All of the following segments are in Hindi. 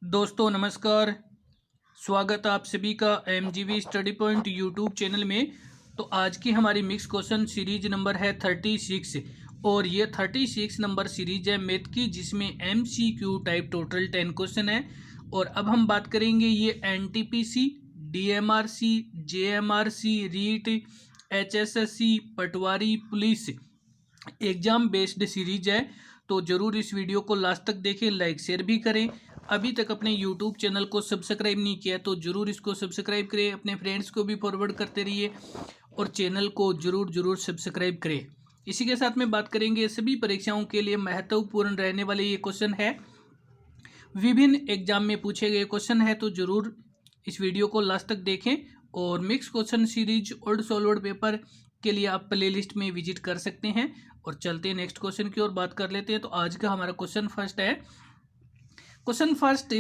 दोस्तों नमस्कार। स्वागत आप सभी का एमजीवी स्टडी पॉइंट यूट्यूब चैनल में। तो आज की हमारी मिक्स क्वेश्चन सीरीज नंबर है 36 और ये 36 नंबर सीरीज है मैथ की, जिसमें एमसीक्यू टाइप टोटल 10 क्वेश्चन है। और अब हम बात करेंगे ये एनटीपीसी, डीएमआरसी, जेएमआरसी, रीट, एचएसएससी, पटवारी, पुलिस एग्जाम बेस्ड सीरीज है। तो ज़रूर इस वीडियो को लास्ट तक देखें, लाइक शेयर भी करें। अभी तक अपने यूट्यूब चैनल को सब्सक्राइब नहीं किया तो ज़रूर इसको सब्सक्राइब करें, अपने फ्रेंड्स को भी फॉरवर्ड करते रहिए और चैनल को ज़रूर सब्सक्राइब करें। इसी के साथ में बात करेंगे सभी परीक्षाओं के लिए महत्वपूर्ण रहने वाले ये क्वेश्चन है, विभिन्न एग्जाम में पूछे गए क्वेश्चन है। तो ज़रूर इस वीडियो को लास्ट तक देखें। और mix question series old solved paper के लिए आप प्लेलिस्ट में विजिट कर सकते हैं। और चलते हैं नेक्स्ट क्वेश्चन की ओर बात कर लेते हैं। तो आज का हमारा क्वेश्चन फर्स्ट है। क्वेश्चन फर्स्ट,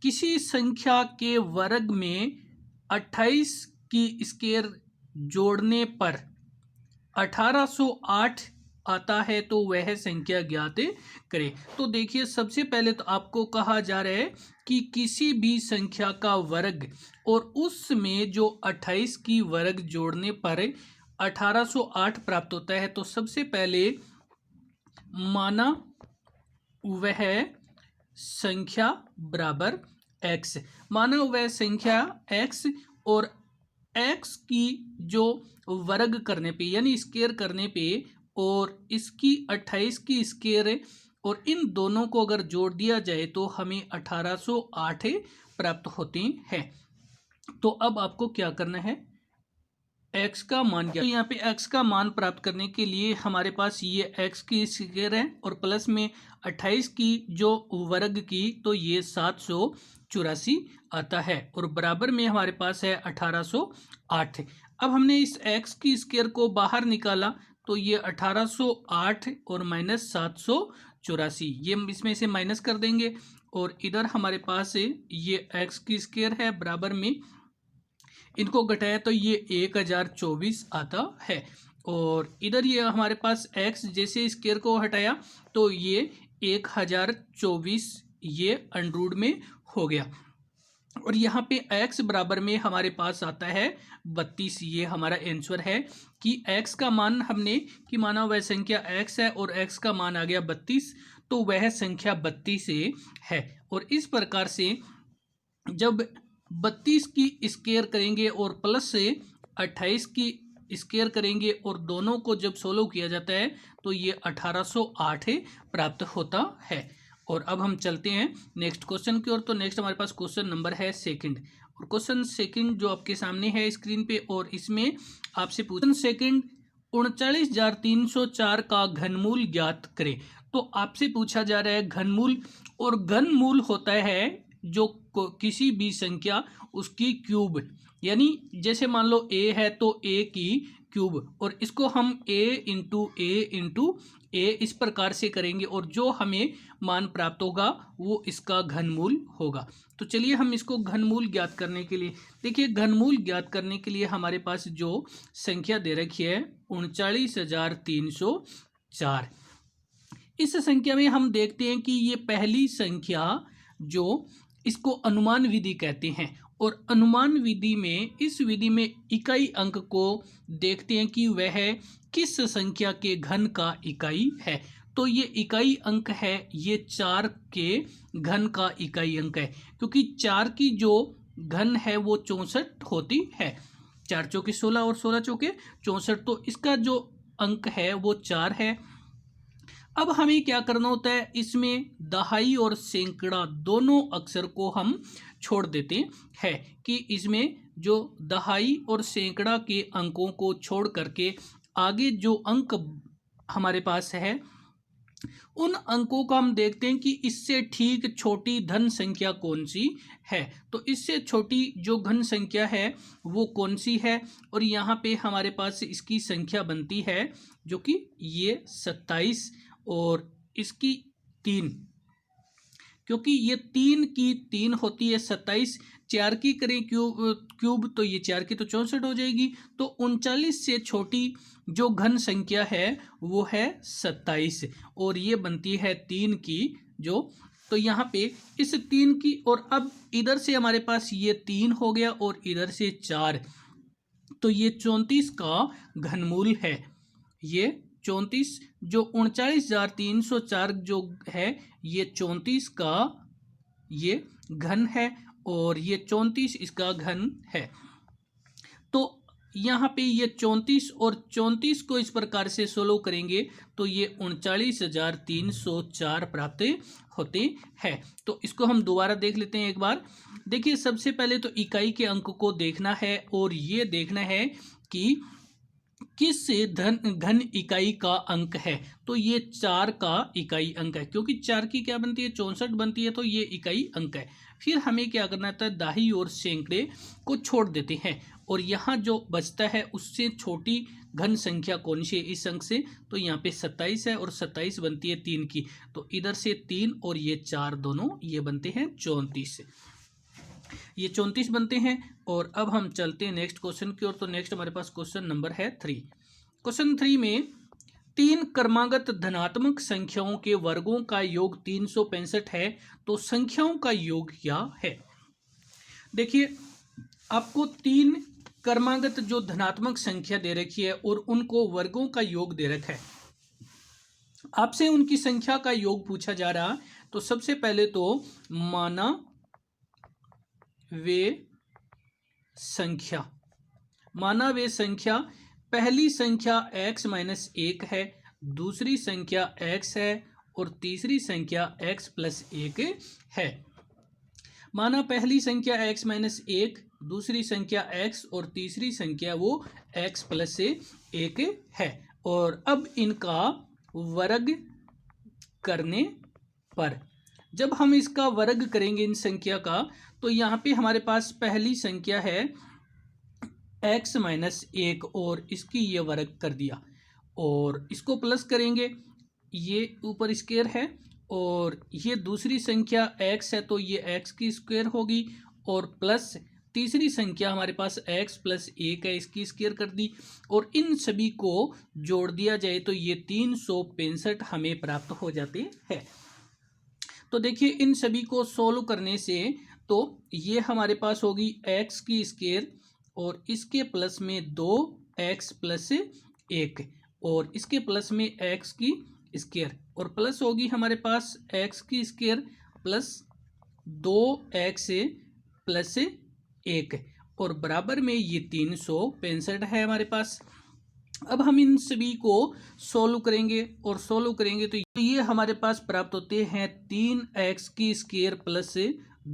किसी संख्या के वर्ग में 28 की स्क्वायर जोड़ने पर 1808 आता है तो वह संख्या ज्ञात करें। तो देखिए, सबसे पहले तो आपको कहा जा रहा है कि किसी भी संख्या का वर्ग और उसमें जो 28 की वर्ग जोड़ने पर 1808 प्राप्त होता है। तो सबसे पहले माना वह संख्या बराबर x, माना वह संख्या x और x की जो वर्ग करने पे यानी स्क्वायर करने पे और इसकी 28 की स्क्वायर और इन दोनों को अगर जोड़ दिया जाए तो हमें 1808 प्राप्त होते हैं। तो अब आपको क्या करना है, x का मान क्या, तो यहाँ पे x का मान प्राप्त करने के लिए हमारे पास ये x की स्क्वायर है और प्लस में 28 की जो वर्ग की, तो ये 784 आता है और बराबर में हमारे पास है 1808। अब हमने इस x की स्क्वायर को बाहर निकाला तो ये 1808 और माइनस 784, ये हम इसमें से माइनस कर देंगे और इधर हमारे पास ये x की स्क्वायर है, बराबर में इनको घटाया तो ये 1024 आता है। और इधर ये हमारे पास x जैसे स्क्वायर को हटाया तो ये 1024 ये अंडरूट में हो गया। और यहाँ पे x बराबर में हमारे पास आता है 32। ये हमारा आंसर है कि x का मान हमने कि माना वह संख्या x है और x का मान आ गया 32, तो वह संख्या 32 है। और इस प्रकार से जब 32 की स्क्वायर करेंगे और प्लस से 28 की स्क्वायर करेंगे और दोनों को जब सोल्व किया जाता है तो ये 1808 प्राप्त होता है। और अब हम चलते हैं नेक्स्ट क्वेश्चन की ओर। तो नेक्स्ट हमारे पास क्वेश्चन नंबर है सेकंड, और क्वेश्चन सेकंड जो आपके सामने है स्क्रीन पे, और इसमें आपसे क्वेश्चन सेकंड 39,304 का घनमूल ज्ञात करें। तो आपसे पूछा जा रहा है घनमूल, और घनमूल होता है जो किसी भी संख्या उसकी क्यूब, यानी जैसे मान लो a है तो a की क्यूब, और इसको हम a इंटू ए इस प्रकार से करेंगे और जो हमें मान प्राप्त होगा वो इसका घनमूल होगा। तो चलिए हम इसको घनमूल ज्ञात करने के लिए, देखिए घनमूल ज्ञात करने के लिए हमारे पास जो संख्या दे रखी है 39,304, इस संख्या में हम देखते हैं कि ये पहली संख्या जो इसको अनुमान विधि कहते हैं, और अनुमान विधि में इस विधि में इकाई अंक को देखते हैं कि वह किस संख्या के घन का इकाई है। तो ये इकाई अंक है, ये 4 के घन का इकाई अंक है, क्योंकि 4 की जो घन है वो 64 होती है। 4 चौके 16 और 16 चौके 64, तो इसका जो अंक है वो 4 है। अब हमें क्या करना होता है, इसमें दहाई और सैकड़ा दोनों अक्षर को हम छोड़ देते हैं कि इसमें जो दहाई और सैकड़ा के अंकों को छोड़ करके आगे जो अंक हमारे पास है उन अंकों का हम देखते हैं कि इससे ठीक छोटी धन संख्या कौन सी है। तो इससे छोटी जो घन संख्या है वो कौन सी है, और यहाँ पे हमारे पास इसकी संख्या बनती है जो कि ये 27 और इसकी 3, क्योंकि ये 3 की 3 होती है 27, 4 की करें क्यूब तो ये 4 की तो 64 हो जाएगी। तो 39 से छोटी जो घन संख्या है वो है 27 और ये बनती है 3 की जो तो यहाँ पे इस 3 की, और अब इधर से हमारे पास ये 3 हो गया और इधर से 4, तो ये 34 का घनमूल है। ये 34 जो 39,304 जो है, ये 34 का ये घन है और ये 34 इसका घन है। तो यहाँ पे ये 34 और 34 को इस प्रकार से सोल्व करेंगे तो ये 39,304 प्राप्त होते हैं। तो इसको हम दोबारा देख लेते हैं एक बार। देखिए, सबसे पहले तो इकाई के अंक को देखना है और ये देखना है कि किस घन इकाई का अंक है। तो ये 4 का इकाई अंक है, क्योंकि 4 की क्या बनती है, 64 बनती है, तो ये इकाई अंक है। फिर हमें क्या करना था, दाहिनी ओर सैकड़े को छोड़ देते हैं और यहाँ जो बचता है उससे छोटी घन संख्या कौन सी है इस अंक से, तो यहाँ पे 27 है और 27 बनती है 3 की, तो इधर से 3 और ये 4 दोनों ये बनते हैं 34, ये 34 बनते हैं। और अब हम चलते हैं नेक्स्ट क्वेश्चन की ओर। तो नेक्स्ट हमारे पास क्वेश्चन नंबर है 3। क्वेश्चन 3 में 3 क्रमागत धनात्मक संख्याओं के वर्गों का योग 365 है, तो संख्याओं का योग क्या है। देखिए, आपको 3 क्रमागत जो धनात्मक संख्या दे रखी है और उनको वर्गों का योग दे रखा है, आपसे उनकी संख्या का योग पूछा जा रहा। तो सबसे पहले तो माना वे संख्या, माना वे संख्या, पहली संख्या x माइनस 1 है, दूसरी संख्या x है और तीसरी संख्या x प्लस 1 है। माना पहली संख्या x माइनस 1, दूसरी संख्या x और तीसरी संख्या वो x प्लस 1 है। और अब इनका वर्ग करने पर, जब हम इसका वर्ग करेंगे इन संख्या का, तो यहाँ पे हमारे पास पहली संख्या है x माइनस 1 और इसकी ये वर्ग कर दिया और इसको प्लस करेंगे, ये ऊपर स्क्वायर है, और ये दूसरी संख्या x है तो ये x की स्क्वायर होगी, और प्लस तीसरी संख्या हमारे पास x प्लस 1 है, इसकी स्क्वायर कर दी, और इन सभी को जोड़ दिया जाए तो ये 365 हमें प्राप्त हो जाते हैं। तो देखिए, इन सभी को सोल्व करने से तो ये हमारे पास होगी x की स्क्वायर और इसके प्लस में 2x प्लस 1 और इसके प्लस में x की स्क्वायर, और प्लस होगी हमारे पास x की स्क्वायर प्लस 2x प्लस 1 और बराबर में ये 365 है हमारे पास। अब हम इन सभी को सोल्व करेंगे और सोल्व करेंगे तो ये हमारे पास प्राप्त होते हैं 3x की स्क्वायर प्लस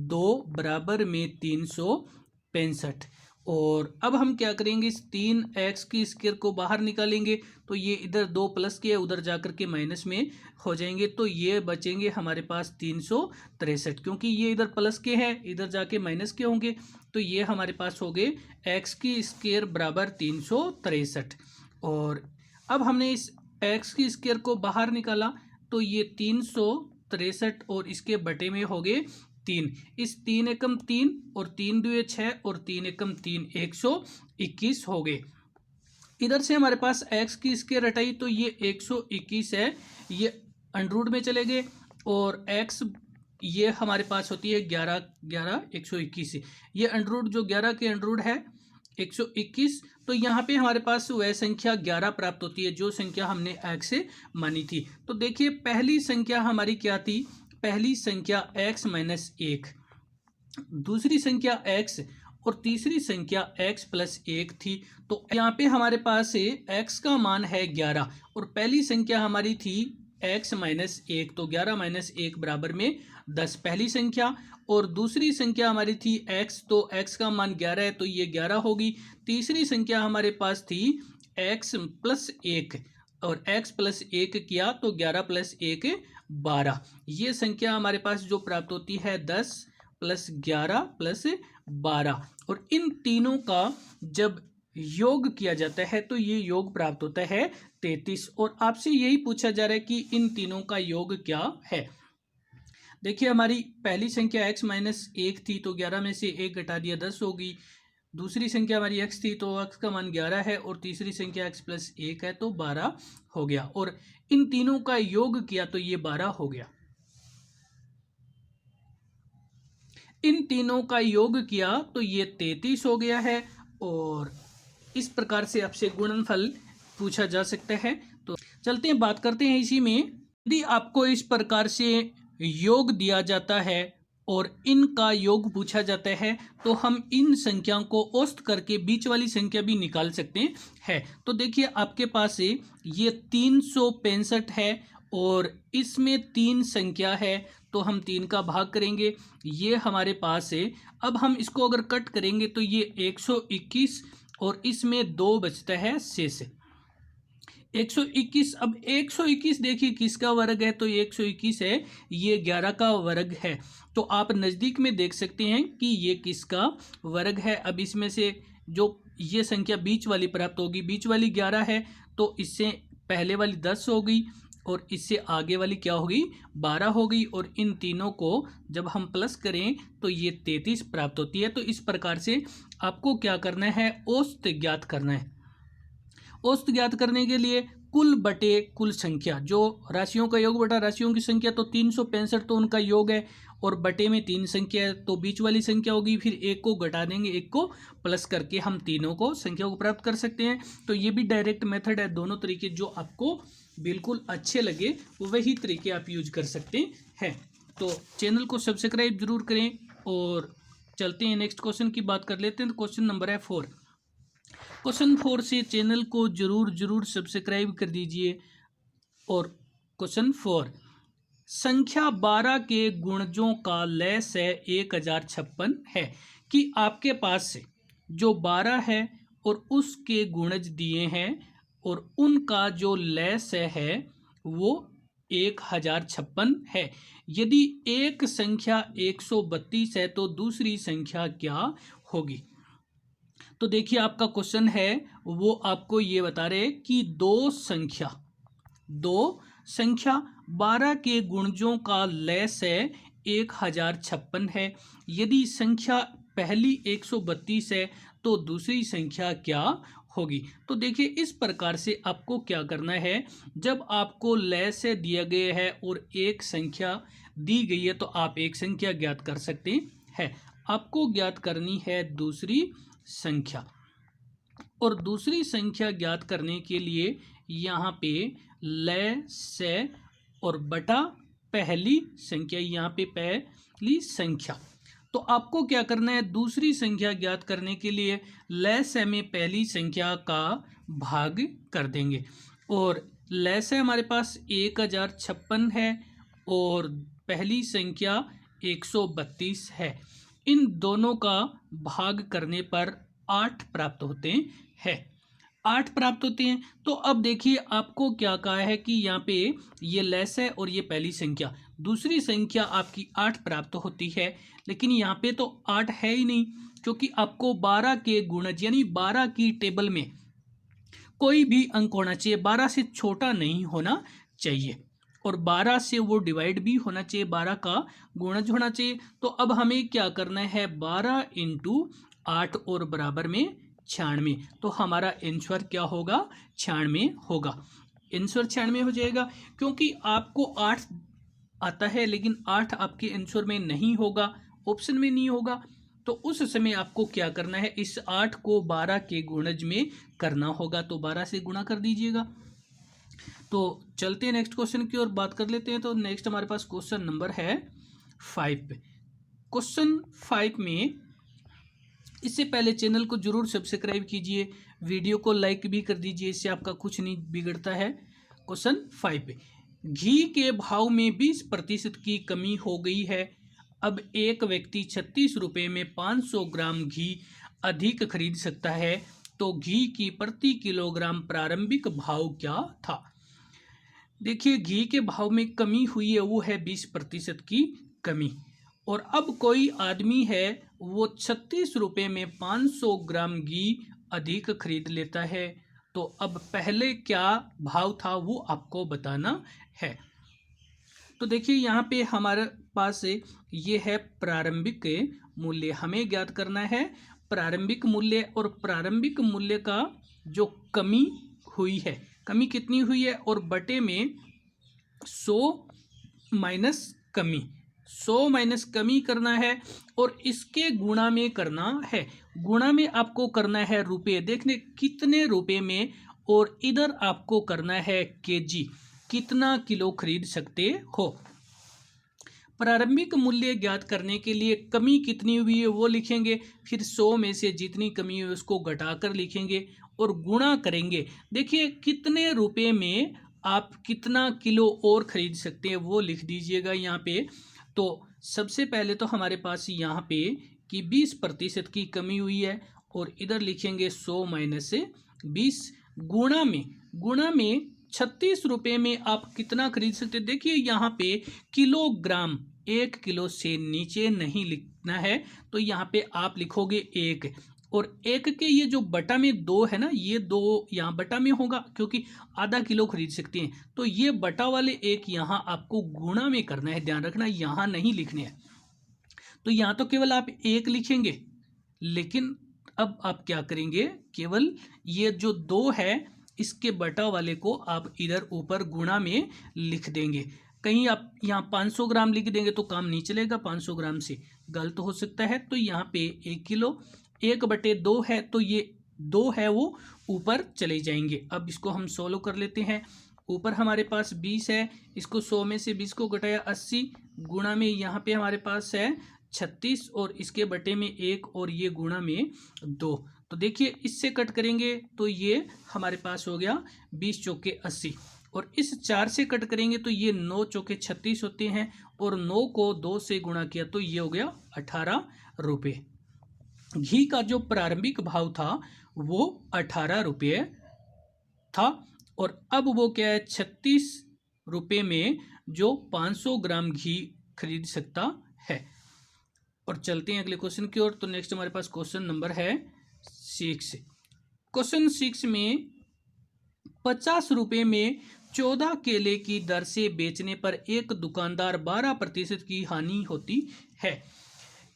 2 बराबर में 365। और अब हम क्या करेंगे, इस 3x की स्क्वायर को बाहर निकालेंगे तो ये इधर 2 प्लस के उधर जाकर के माइनस में हो जाएंगे, तो ये बचेंगे हमारे पास 363, क्योंकि ये इधर प्लस के हैं इधर जाके माइनस के होंगे, तो ये हमारे पास हो गए x की स्क्वायर बराबर 363। और अब हमने इस x की स्क्वायर को बाहर निकाला तो ये 363 और इसके बटे में हो गए 3, इस 3 एकम 3 और 3 दुए 6 और 3 एकम 3 121 हो गए। इधर से हमारे पास x की स्क्वायर हटाई तो ये 121 है, ये अंडरूट में चले गए, और x ये हमारे पास होती है 11 11 121, ये अंडरूट जो 11 के अंडरूट है 121, तो यहाँ पे हमारे पास वह संख्या 11 प्राप्त होती है जो संख्या हमने x से मानी थी। तो देखिए, पहली संख्या हमारी क्या थी, पहली संख्या x माइनस 1, दूसरी संख्या x और तीसरी संख्या x प्लस 1 थी। तो यहाँ पे हमारे पास x का मान है 11 और पहली संख्या हमारी थी x माइनस 1, तो 11 माइनस 1 बराबर में 10 पहली संख्या, और दूसरी संख्या हमारी थी x, तो x का मान 11 है तो ये 11 होगी। तीसरी संख्या हमारे पास थी x प्लस 1 और x प्लस 1 किया तो 11 प्लस 1 12, ये संख्या हमारे पास जो प्राप्त होती है 10 प्लस 11 प्लस 12, और इन तीनों का जब योग किया जाता है तो ये योग प्राप्त होता है 33। और आपसे यही पूछा जा रहा है कि इन तीनों का योग क्या है। देखिए, हमारी पहली संख्या x माइनस 1 थी तो 11 में से 1 घटा दिया 10 होगी, दूसरी संख्या हमारी x थी तो x का मान 11 है, और तीसरी संख्या x प्लस 1 है तो 12 हो गया, और इन तीनों का योग किया तो ये 12 हो गया। इन तीनों का योग किया तो ये 33 हो गया है। और इस प्रकार से आपसे गुणनफल पूछा जा सकता है। तो चलते हैं, बात करते हैं इसी में। यदि आपको इस प्रकार से योग दिया जाता है और इनका योग पूछा जाता है तो हम इन संख्याओं को औसत करके बीच वाली संख्या भी निकाल सकते हैं। तो देखिए आपके पास से ये 365 है और इसमें 3 संख्या है, तो हम 3 का भाग करेंगे, ये हमारे पास है। अब हम इसको अगर कट करेंगे तो ये 121 और इसमें 2 बचता है शेष 121। अब 121 देखिए किसका वर्ग है, तो 121 है, ये 11 का वर्ग है। तो आप नज़दीक में देख सकते हैं कि ये किसका वर्ग है। अब इसमें से जो ये संख्या बीच वाली प्राप्त होगी, बीच वाली 11 है, तो इससे पहले वाली 10 हो गई और इससे आगे वाली क्या होगी, 12 हो गई। और इन तीनों को जब हम प्लस करें तो ये 33 प्राप्त होती है। तो इस प्रकार से आपको क्या करना है, औसत ज्ञात करना है। औसत ज्ञात करने के लिए कुल बटे कुल संख्या, जो राशियों का योग बटा राशियों की संख्या, तो 365 तो उनका योग है और बटे में 3 संख्या है, तो बीच वाली संख्या होगी, फिर एक को घटा देंगे, एक को प्लस करके हम तीनों को संख्या को प्राप्त कर सकते हैं। तो ये भी डायरेक्ट मेथड है। दोनों तरीके जो आपको बिल्कुल अच्छे लगे वही तरीके आप यूज कर सकते हैं। तो चैनल को सब्सक्राइब जरूर करें और चलते हैं नेक्स्ट क्वेश्चन की बात कर लेते हैं। तो क्वेश्चन नंबर है 4। क्वेश्चन 4 से चैनल को जरूर सब्सक्राइब कर दीजिए। और क्वेश्चन 4, संख्या 12 के गुणजों का लैस है 1056 है कि आपके पास से जो 12 है और उसके गुणज दिए हैं और उनका जो लैस है वो 1056 है। यदि एक संख्या 132 है तो दूसरी संख्या क्या होगी। तो देखिए आपका क्वेश्चन है वो आपको ये बता रहे कि दो संख्या 12 के गुणजों का लैस है 1056 है। यदि संख्या पहली 132 है तो दूसरी संख्या क्या होगी। तो देखिए इस प्रकार से आपको क्या करना है, जब आपको लैस दिया गया है और एक संख्या दी गई है तो आप एक संख्या ज्ञात कर सकते हैं। आपको ज्ञात करनी है दूसरी संख्या, और दूसरी संख्या ज्ञात करने के लिए यहाँ पे लय से और बटा पहली संख्या, यहाँ पे पहली संख्या। तो आपको क्या करना है, दूसरी संख्या ज्ञात करने के लिए लय से में पहली संख्या का भाग कर देंगे। और लय से हमारे पास 1056 है और पहली संख्या 132 है। इन दोनों का भाग करने पर 8 प्राप्त होते हैं। 8 प्राप्त होते हैं। तो अब देखिए आपको क्या कहा है कि यहाँ पे ये लेस है और ये पहली संख्या, दूसरी संख्या आपकी 8 प्राप्त होती है, लेकिन यहाँ पे तो 8 है ही नहीं, क्योंकि आपको 12 के गुणज यानी 12 की टेबल में कोई भी अंक होना चाहिए, 12 से छोटा नहीं होना चाहिए और 12 से वो डिवाइड भी होना चाहिए, 12 का गुणज होना चाहिए। तो अब हमें क्या करना है, 12 इंटू 8 और बराबर में 96। तो हमारा आंसर क्या होगा, 96 होगा। आंसर 96 हो जाएगा, क्योंकि आपको 8 आता है लेकिन 8 आपके आंसर में नहीं होगा, ऑप्शन में नहीं होगा। तो उस समय आपको क्या करना है, इस 8 को 12 के गुणज में करना होगा। तो 12 से गुणा कर दीजिएगा। तो चलते हैं नेक्स्ट क्वेश्चन की ओर बात कर लेते हैं। तो नेक्स्ट हमारे पास क्वेश्चन नंबर है 5 पे। क्वेश्चन 5 में इससे पहले चैनल को जरूर सब्सक्राइब कीजिए, वीडियो को लाइक भी कर दीजिए, इससे आपका कुछ नहीं बिगड़ता है। क्वेश्चन 5 पे, घी के भाव में 20% की कमी हो गई है। अब एक व्यक्ति 36 रुपये में 500 ग्राम घी अधिक खरीद सकता है, तो घी की प्रति किलोग्राम प्रारंभिक भाव क्या था। देखिए घी के भाव में कमी हुई है, वो है 20% की कमी। और अब कोई आदमी है वो 36 रुपये में 500 ग्राम घी अधिक खरीद लेता है, तो अब पहले क्या भाव था वो आपको बताना है। तो देखिए यहाँ पे हमारे पास ये है प्रारंभिक मूल्य, हमें ज्ञात करना है प्रारंभिक मूल्य। और प्रारंभिक मूल्य का जो कमी हुई है, कमी कितनी हुई है, और बटे में 100 माइनस कमी, 100 माइनस कमी करना है और इसके गुणा में करना है। गुणा में आपको करना है रुपए, देखने कितने रुपए में, और इधर आपको करना है केजी, कितना किलो खरीद सकते हो। प्रारंभिक मूल्य ज्ञात करने के लिए कमी कितनी हुई है वो लिखेंगे, फिर 100 में से जितनी कमी है उसको घटाकर लिखेंगे और गुणा करेंगे। देखिए कितने रुपए में आप कितना किलो और खरीद सकते हैं वो लिख दीजिएगा यहाँ पे। तो सबसे पहले तो हमारे पास यहाँ पे कि 20% की कमी हुई है और इधर लिखेंगे 100 माइनस 20 गुणा में 36 रुपये में आप कितना खरीद सकते। देखिए यहाँ पे किलोग्राम, 1 किलो से नीचे नहीं लिखना है, तो यहाँ पे आप लिखोगे 1, और 1 के ये जो बटा में 2 है ना, ये 2 यहाँ बटा में होगा क्योंकि आधा किलो खरीद सकते हैं, तो ये बटा वाले 1 यहाँ आपको गुणा में करना है, ध्यान रखना यहाँ नहीं लिखने हैं। तो यहाँ तो केवल आप 1 लिखेंगे, लेकिन अब आप क्या करेंगे, केवल ये जो 2 है इसके बटा वाले को आप इधर ऊपर गुणा में लिख देंगे। कहीं आप यहाँ 500 ग्राम लिख देंगे तो काम नहीं चलेगा, 500 ग्राम से गलत हो सकता है। तो यहाँ पे 1 किलो 1/2 है, तो ये 2 है वो ऊपर चले जाएंगे। अब इसको हम सोल्व कर लेते हैं। ऊपर हमारे पास 20 है, इसको 100 में से 20 को घटाया 80, गुणा में यहाँ पे हमारे पास है 36 और इसके बटे में 1 और ये गुणा में 2। तो देखिए इससे कट करेंगे तो ये हमारे पास हो गया 20 चौके 80, और इस 4 से कट करेंगे तो ये 9 चौके 36 होते हैं, और 9 को 2 से गुणा किया तो ये हो गया 18 रुपये। घी का जो प्रारंभिक भाव था वो 18 रुपये था, और अब वो क्या है 36 रुपये में जो 500 ग्राम घी खरीद सकता है। और चलते हैं अगले क्वेश्चन की ओर। तो नेक्स्ट हमारे पास क्वेश्चन नंबर है 6। क्वेश्चन 6 में 50 रुपये में 14 केले की दर से बेचने पर एक दुकानदार 12% की हानि होती है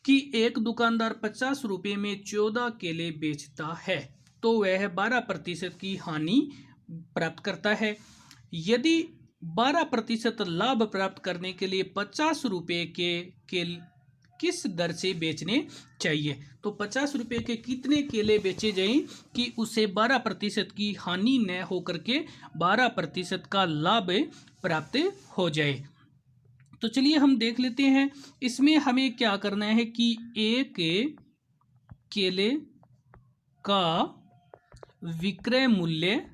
कि एक दुकानदार 50 रुपये में 14 केले बेचता है तो वह 12% की हानि प्राप्त करता है। यदि 12% लाभ प्राप्त करने के लिए 50 रुपये के किस दर से बेचने चाहिए, तो 50 रुपये के कितने केले बेचे जाएं कि उसे 12% की हानि न होकर के 12% का लाभ प्राप्त हो जाए। तो चलिए हम देख लेते हैं। इसमें हमें क्या करना है कि एक केले का विक्रय मूल्य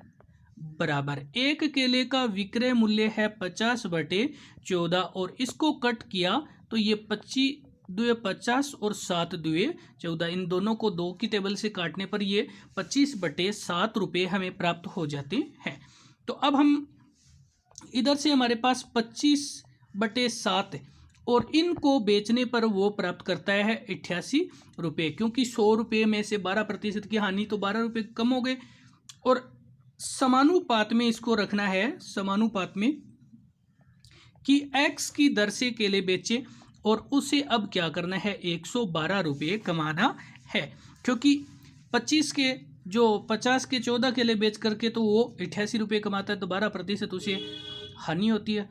बराबर, एक केले का विक्रय मूल्य है 50/14, और इसको कट किया तो ये 25 दुए 50 और 7 दुए 14, इन दोनों को 2 की टेबल से काटने पर ये 25/7 रुपये हमें प्राप्त हो जाते हैं। तो अब हम इधर से हमारे पास 25/7 और इनको बेचने पर वो प्राप्त करता है 88 रुपये, क्योंकि 100 रुपये में से 12% की हानि तो 12 रुपये कम हो गए, और समानुपात में इसको रखना है, समानुपात में कि x की दर से केले बेचे और उसे अब क्या करना है 112 रुपये कमाना है, क्योंकि 50 के 14 केले बेच करके तो वो 88 रुपये कमाता है, तो 12% उसे हानि होती है।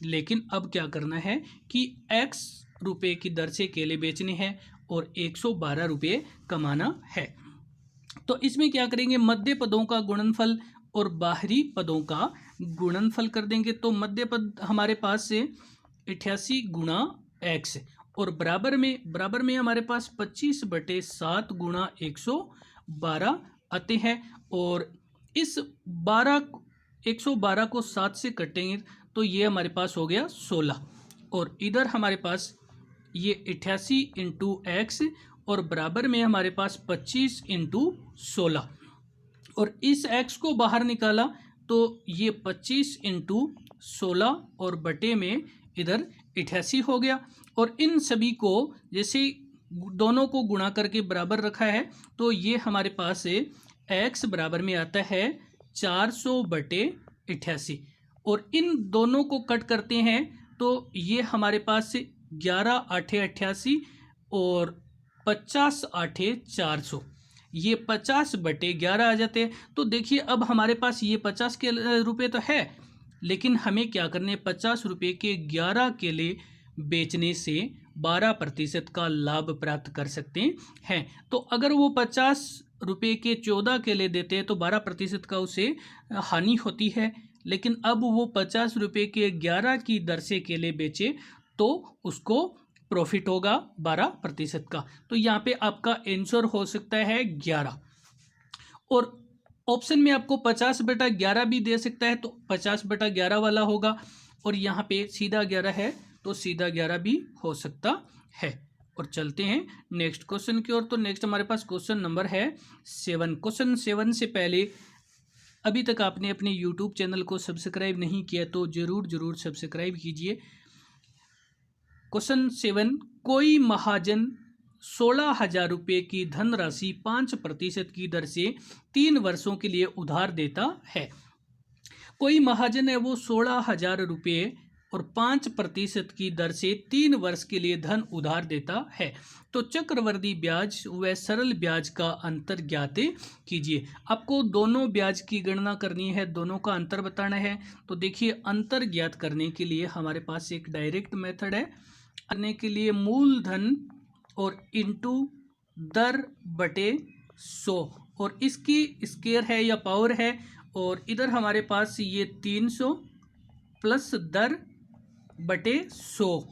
लेकिन अब क्या करना है कि x रुपये की दर से केले बेचने हैं और 112 रुपये कमाना है। तो इसमें क्या करेंगे, मध्य पदों का गुणनफल और बाहरी पदों का गुणनफल कर देंगे। तो मध्य पद हमारे पास से 88 गुणा x, और बराबर में हमारे पास 25/7 गुणा 112 आते हैं, और इस 112 को 7 से कटेंगे तो ये हमारे पास हो गया 16, और इधर हमारे पास ये 88 × x और बराबर में हमारे पास 25 × 16, और इस x को बाहर निकाला तो ये 25 × 16 और बटे में इधर 88 हो गया। और इन सभी को जैसे दोनों को गुणा करके बराबर रखा है तो ये हमारे पास x बराबर में आता है 400/88, और इन दोनों को कट करते हैं तो ये हमारे पास 11 8 88 और 50 8 400, ये 50/11 आ जाते हैं। तो देखिए अब हमारे पास ये 50 के रुपये तो है, लेकिन हमें क्या करने 50 रुपये के 11 केले बेचने से 12% का लाभ प्राप्त कर सकते हैं। तो अगर वो 50 रुपये के 14 केले देते हैं तो 12% का उसे हानि होती है, लेकिन अब वो 50 रुपये के 11 की दर से केले बेचे तो उसको प्रॉफिट होगा 12% का। तो यहाँ पे आपका आंसर हो सकता है 11। और ऑप्शन में आपको 50/11 भी दे सकता है, तो 50/11 वाला होगा, और यहाँ पे सीधा 11 है तो सीधा 11 भी हो सकता है। और चलते हैं नेक्स्ट क्वेश्चन की ओर। तो नेक्स्ट हमारे पास क्वेश्चन नंबर है 7। क्वेश्चन 7 से पहले अभी तक आपने अपने यूट्यूब चैनल को सब्सक्राइब नहीं किया तो जरूर सब्सक्राइब कीजिए। क्वेश्चन 7, कोई महाजन 16,000 रुपये की धनराशि 5% की दर से 3 वर्षों के लिए उधार देता है। कोई महाजन है वो 16,000 रुपये और 5% की दर से 3 वर्ष के लिए धन उधार देता है। तो चक्रवृद्धि ब्याज व सरल ब्याज का अंतर ज्ञात कीजिए। आपको दोनों ब्याज की गणना करनी है, दोनों का अंतर बताना है। तो देखिए, अंतर ज्ञात करने के लिए हमारे पास एक डायरेक्ट मेथड है। करने के लिए मूलधन और इंटू दर बटे 100, और इसकी स्क्वायर है या पावर है, और इधर हमारे पास ये 300 प्लस दर बटे 100।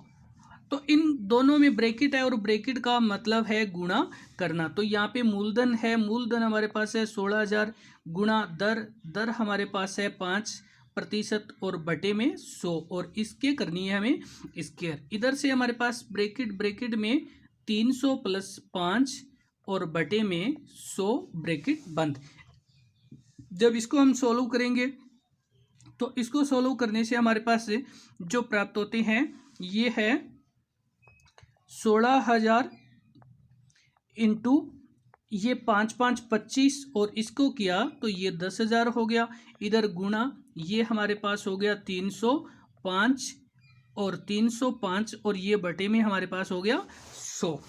तो इन दोनों में ब्रैकेट है और ब्रैकेट का मतलब है गुणा करना। तो यहाँ पे मूलधन है, मूलधन हमारे पास है 16,000 गुणा दर हमारे पास है 5% और बटे में 100, और इसके करनी है हमें स्क्वायर। इधर से हमारे पास ब्रैकेट में 300 प्लस 5 और बटे में 100 ब्रैकेट बंद। जब इसको हम सोल्व करेंगे तो इसको सोल्व करने से हमारे पास जो प्राप्त होते हैं ये है 16,000 इंटू ये 5×5 25, और इसको किया तो ये 10,000 हो गया। इधर गुणा ये हमारे पास हो गया 305 और 305, और ये बटे में हमारे पास हो गया 100।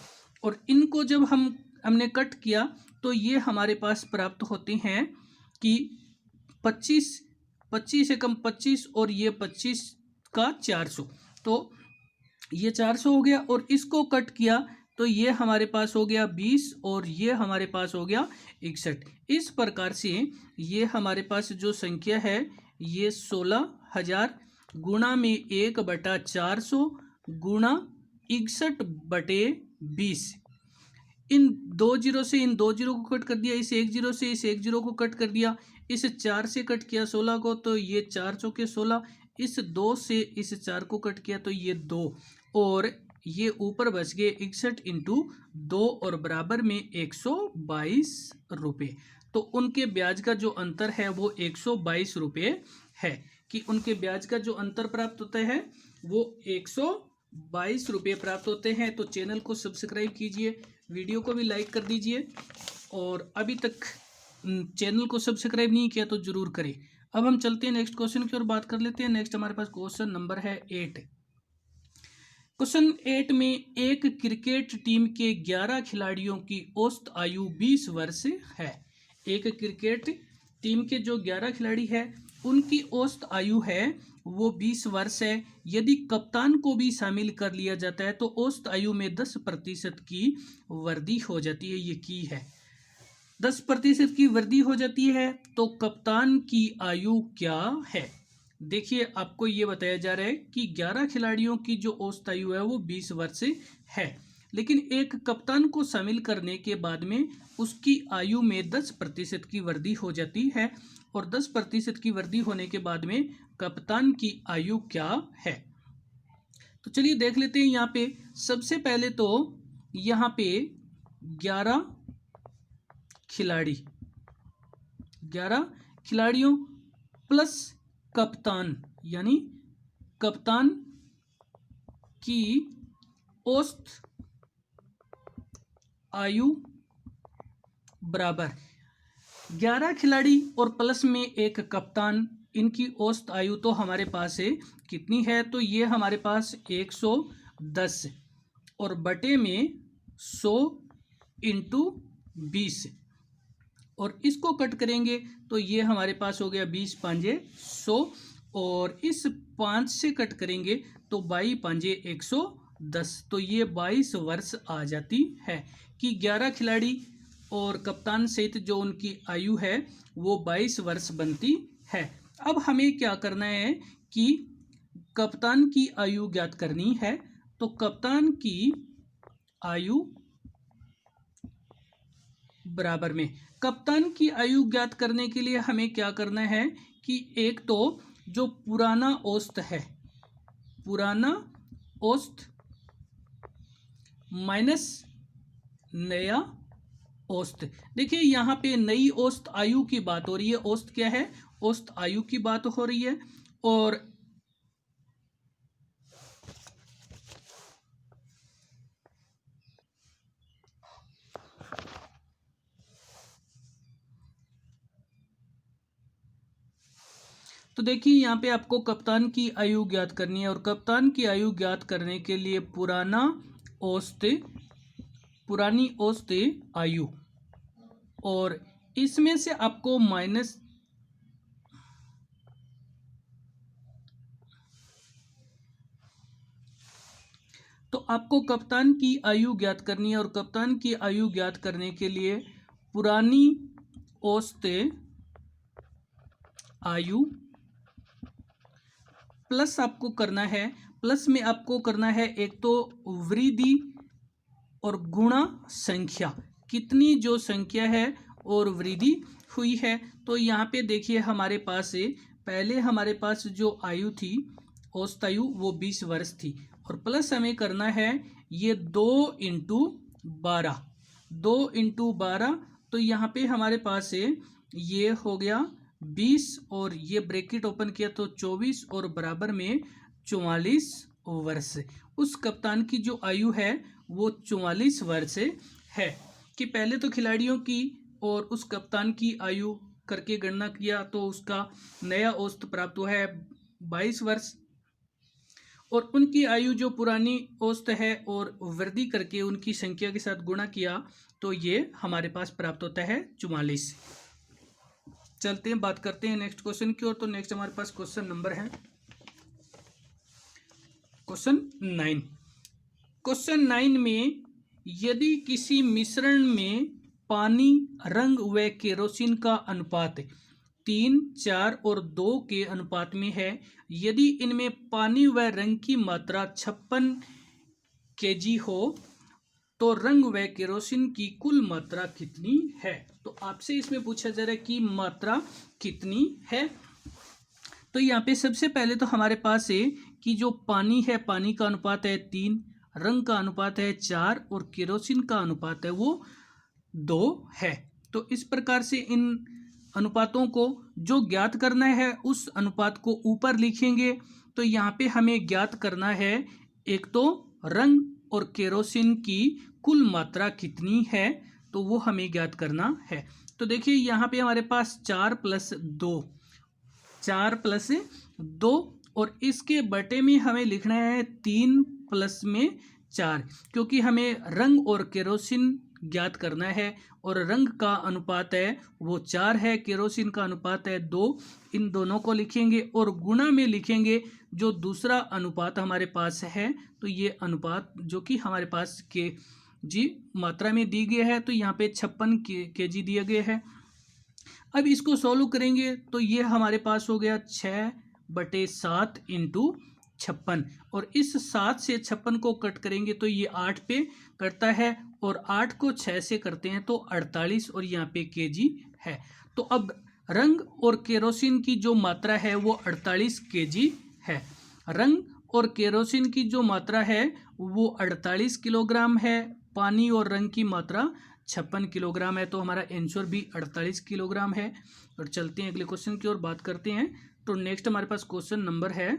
और इनको जब हमने कट किया तो ये हमारे पास प्राप्त होते हैं कि 25 एकम 25, और ये 25 का 400, तो ये 400 हो गया। और इसको कट किया तो ये हमारे पास हो गया 20, और ये हमारे पास हो गया 61। इस प्रकार से ये हमारे पास जो संख्या है ये 16,000 गुणा में 1/400 गुणा 61/20। इन 2 जीरो से इन 2 जीरो को कट कर दिया, इस 1 जीरो से इस 1 जीरो को कट कर दिया, इस 4 से कट किया 16 को, तो ये 4 चौके 16, इस 2 से इस 4 को कट किया तो ये 2, और ये ऊपर बच गए 61 इंटू 2 और बराबर में 122 रुपये। तो उनके ब्याज का जो अंतर है वो 122 रुपये है, कि उनके ब्याज का जो अंतर प्राप्त होता है वो 122 रुपये प्राप्त होते हैं। तो चैनल को सब्सक्राइब कीजिए, वीडियो को भी लाइक कर दीजिए, और अभी तक चैनल को सब्सक्राइब नहीं किया तो जरूर करें। अब हम चलते हैं नेक्स्ट क्वेश्चन की ओर, बात कर लेते हैं। नेक्स्ट हमारे पास क्वेश्चन नंबर है 8। क्वेश्चन 8 में एक क्रिकेट टीम के 11 खिलाड़ियों की औसत आयु 20 वर्ष है। एक क्रिकेट टीम के जो 11 खिलाड़ी है उनकी औसत आयु है वो 20 वर्ष है। यदि कप्तान को भी शामिल कर लिया जाता है तो औसत आयु में 10% की वृद्धि हो जाती है। ये की है 10% की वृद्धि हो जाती है। तो कप्तान की आयु क्या है? देखिए, आपको ये बताया जा रहा है कि 11 खिलाड़ियों की जो औसत आयु है वो 20 वर्ष है, लेकिन एक कप्तान को शामिल करने के बाद में उसकी आयु में 10% की वृद्धि हो जाती है, और 10% की वृद्धि होने के बाद में कप्तान की आयु क्या है। तो चलिए देख लेते हैं। यहाँ पे सबसे पहले तो यहाँ पे 11 खिलाड़ियों प्लस कप्तान, यानी कप्तान की औसत आयु बराबर 11 खिलाड़ी और प्लस में एक कप्तान, इनकी औसत आयु तो हमारे पास है कितनी है, तो ये हमारे पास 110 और बटे में 100 इंटू 20, और इसको कट करेंगे तो ये हमारे पास हो गया 20×5 100, और इस 5 से कट करेंगे तो 22 पांजे 110, तो ये 22 वर्ष आ जाती है कि 11 खिलाड़ी और कप्तान सहित जो उनकी आयु है वो 22 वर्ष बनती है। अब हमें क्या करना है कि कप्तान की आयु ज्ञात करनी है। तो कप्तान की आयु बराबर में, कप्तान की आयु ज्ञात करने के लिए हमें क्या करना है कि एक तो जो पुराना औसत है, पुराना औसत माइनस नया औसत। देखिए यहाँ पे नई औसत आयु की बात हो रही है, औसत क्या है, औसत आयु की बात हो रही है। और तो देखिए यहाँ पे आपको कप्तान की आयु ज्ञात करनी है और कप्तान की आयु ज्ञात करने के लिए पुरानी औसत आयु और इसमें से आपको माइनस, तो आपको कप्तान की आयु ज्ञात करनी है और कप्तान की आयु ज्ञात करने के लिए पुरानी औसत आयु प्लस आपको करना है, प्लस में आपको करना है एक तो वृद्धि और गुणा संख्या, कितनी जो संख्या है और वृद्धि हुई है। तो यहाँ पे देखिए हमारे पास पहले हमारे पास जो आयु थी औसत आयु वो 20 वर्ष थी और प्लस हमें करना है ये 2 इंटू 12, 2 इंटू 12, तो यहाँ पे हमारे पास ये हो गया 20 और ये ब्रैकेट ओपन किया तो 24 और बराबर में 44 वर्ष। उस कप्तान की जो आयु है वो 44 वर्ष है। कि पहले तो खिलाड़ियों की और उस कप्तान की आयु करके गणना किया तो उसका नया औसत प्राप्त हुआ है 22 वर्ष और उनकी आयु जो पुरानी औसत है और वृद्धि करके उनकी संख्या के साथ गुणा किया तो ये हमारे पास प्राप्त होता है 44। चलते हैं बात करते हैं नेक्स्ट क्वेश्चन की ओर। तो नेक्स्ट हमारे पास क्वेश्चन नंबर है क्वेश्चन 9। क्वेश्चन 9 में यदि किसी मिश्रण में पानी, रंग व केरोसिन का अनुपात 3, 4 और 2 के अनुपात में है, यदि इनमें पानी व रंग की मात्रा 56 kg हो तो रंग व केरोसिन की कुल मात्रा कितनी है। तो आपसे इसमें पूछा जा रहा है कि मात्रा कितनी है। तो यहाँ पे सबसे पहले तो हमारे पास है कि जो पानी है, पानी का अनुपात है 3, रंग का अनुपात है 4 और केरोसिन का अनुपात है वो 2 है। तो इस प्रकार से इन अनुपातों को जो ज्ञात करना है उस अनुपात को ऊपर लिखेंगे। तो यहाँ पे हमें ज्ञात करना है एक तो रंग और केरोसिन की कुल मात्रा कितनी है, तो वो हमें ज्ञात करना है। तो देखिए यहाँ पे हमारे पास 4 + 2, 4 + 2 और इसके बटे में हमें लिखना है 3 + 4, क्योंकि हमें रंग और केरोसिन ज्ञात करना है और रंग का अनुपात है वो 4 है, केरोसिन का अनुपात है 2। इन दोनों को लिखेंगे और गुणा में लिखेंगे जो दूसरा अनुपात हमारे पास है। तो ये अनुपात जो कि हमारे पास के जी मात्रा में दी गई है, तो यहाँ पे 56 kg दिया गया है। अब इसको सॉल्व करेंगे तो ये हमारे पास हो गया 6/7 × 56 और इस 7 से 56 को कट करेंगे तो ये 8 पे कटता है और 8 को 6 से करते हैं तो 48 और यहाँ पे kg है। तो अब रंग और केरोसिन की जो मात्रा है वो 48 kg है। रंग और केरोसिन की जो मात्रा है वो 48 किलोग्राम है, पानी और रंग की मात्रा 56 किलोग्राम है। तो हमारा आंसर भी 48 किलोग्राम है। और चलते हैं अगले क्वेश्चन की ओर बात करते हैं। तो नेक्स्ट हमारे पास क्वेश्चन नंबर है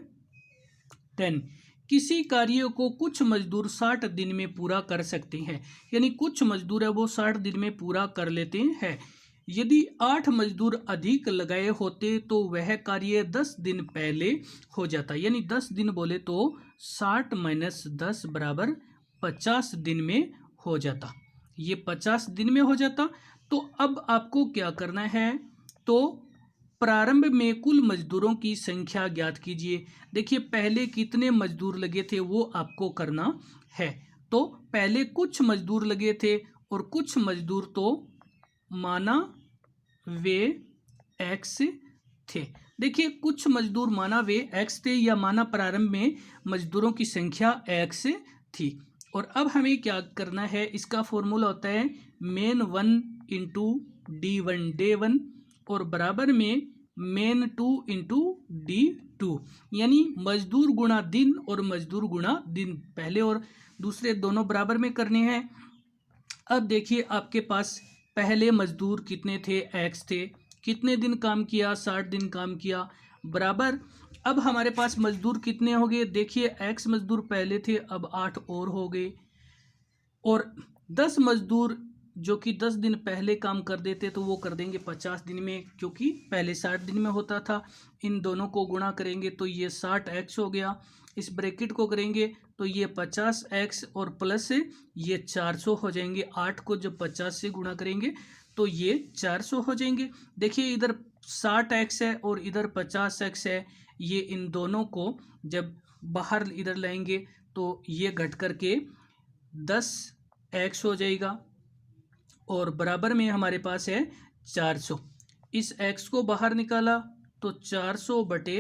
10। किसी कार्य को कुछ मजदूर 60 दिन में पूरा कर सकते हैं, यानी कुछ मजदूर है वो 60 दिन में पूरा कर लेते हैं। यदि 8 मजदूर अधिक लगाए होते तो वह कार्य 10 दिन पहले हो जाता, यानी 10 दिन बोले तो 60 - 10 = 50 दिन में हो जाता, ये 50 दिन में हो जाता। तो अब आपको क्या करना है, तो प्रारंभ में कुल मजदूरों की संख्या ज्ञात कीजिए। देखिए पहले कितने मजदूर लगे थे वो आपको करना है। तो पहले कुछ मजदूर लगे थे और कुछ मजदूर तो माना वे एक्स थे। देखिए कुछ मजदूर माना वे एक्स थे या माना प्रारंभ में मजदूरों की संख्या एक्स थी। और अब हमें क्या करना है, इसका फॉर्मूला होता है मेन 1 इंटू D1 डे 1 और बराबर में मेन 2 इंटू D2, यानी मजदूर गुणा दिन और मजदूर गुणा दिन, पहले और दूसरे दोनों बराबर में करने हैं। अब देखिए आपके पास पहले मजदूर कितने थे, एक्स थे, कितने दिन काम किया, 60 दिन काम किया, बराबर अब हमारे पास मजदूर कितने हो गए, देखिए एक्स मजदूर पहले थे, अब 8 और हो गए, और 10 मजदूर जो कि 10 दिन पहले काम कर देते तो वो कर देंगे 50 दिन में, क्योंकि पहले 60 दिन में होता था। इन दोनों को गुणा करेंगे तो ये 60x हो गया, इस ब्रैकेट को करेंगे तो ये 50x और प्लस ये 400 हो जाएंगे। 8 को जब 50 से गुणा करेंगे तो ये 400 हो जाएंगे। देखिए इधर 60x है और इधर 50x है, ये इन दोनों को जब बाहर इधर लाएंगे तो ये घट करके 10x हो जाएगा और बराबर में हमारे पास है 400। इस x को बाहर निकाला तो 400 बटे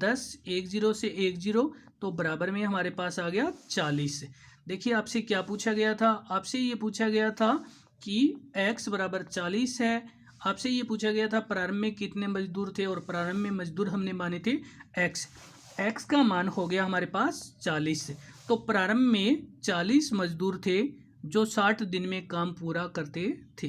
10, 10 से 10 तो बराबर में हमारे पास आ गया 40। देखिए आपसे क्या पूछा गया था, आपसे ये पूछा गया था कि x बराबर 40 है। आपसे ये पूछा गया था प्रारंभ में कितने मजदूर थे और प्रारंभ में मजदूर हमने माने थे x का मान हो गया हमारे पास 40। तो प्रारंभ में 40 मजदूर थे जो 60 दिन में काम पूरा करते थे,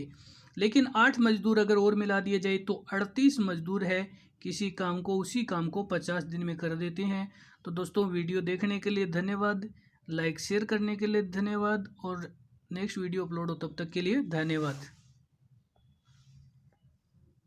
लेकिन 8 मजदूर अगर और मिला दिया जाए तो 38 मजदूर है, किसी काम को उसी काम को 50 दिन में कर देते हैं। तो दोस्तों वीडियो देखने के लिए धन्यवाद, लाइक शेयर करने के लिए धन्यवाद, और नेक्स्ट वीडियो अपलोड हो तब तक के लिए धन्यवाद।